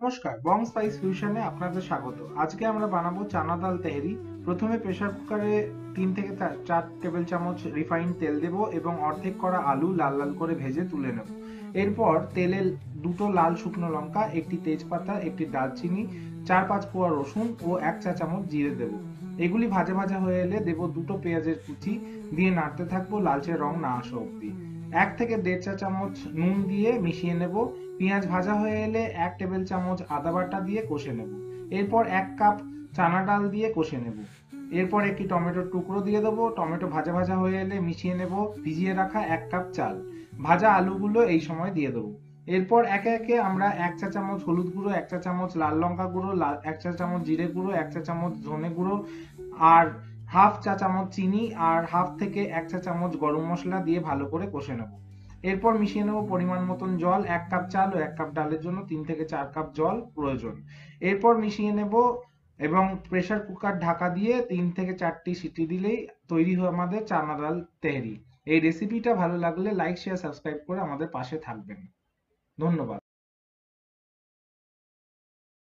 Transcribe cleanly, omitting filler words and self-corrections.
নমস্কার, বং স্পাইস ফিউশনে আপনাদের স্বাগত। আজকে আমরা বানাবো চানা ডাল তেহেরি। প্রথমে প্রেসার কুকারে 3 থেকে 4 টেবিল চামচ রিফাইন্ড তেল দেব এবং অর্ধেক করা আলু লাল লাল করে ভেজে তুলে নেব। এরপর তেলে দুটো লাল শুকনো লঙ্কা, একটি তেজপাতা, একটি দারচিনি, 4-5 কোয়া রসুন ও 1 চা চামচ জিরে দেব। এগুলি ভাজা ভাজা হয়ে এলে দেব দুটো পেঁয়াজের কুচি, দিয়ে নাড়তে থাকবো লালচে রং না আসা অব্দি। 1 থেকে 1.5 চা চামচ নুন দিয়ে মিশিয়ে নেব। পেঁয়াজ ভাজা হয়ে এলে 1 টেবিল চামচ আদা বাটা দিয়ে কষে নেব। এরপর 1 কাপ চানা ডাল দিয়ে কষে নেব। এরপর একটি টমেটোর টুকরো দিয়ে দেবো। টমেটো ভাজা ভাজা হয়ে এলে মিশিয়ে নেব ভিজিয়ে রাখা 1 কাপ চাল। ভাজা আলুগুলো এই সময় দিয়ে দেবো। এরপর একে একে আমরা 1 চা চামচ হলুদ গুঁড়ো, 1 চা চামচ লাল লঙ্কা গুঁড়ো, 1 চা চামচ জিরে গুঁড়ো, 1 চা চামচ ধনে গুঁড়ো আর হাফ চা চামচ চিনি আর হাফ থেকে 1 চা চামচ গরম মশলা দিয়ে ভালো করে কষে নেব। এরপর মিশিয়ে নেব পরিমাণ মতন জল। 1 কাপ চাল ও 1 কাপ ডালের জন্য 3 থেকে 4 কাপ জল প্রয়োজন। এরপর মিশিয়ে নেব এবং প্রেসার কুকার ঢাকা দিয়ে 3 থেকে 4টি সিটি দিলেই তৈরি হয় আমাদের চানা ডাল তেহেরি। এই রেসিপিটা ভালো লাগলে লাইক, শেয়ার, সাবস্ক্রাইব করে আমাদের পাশে থাকবেন। ধন্যবাদ।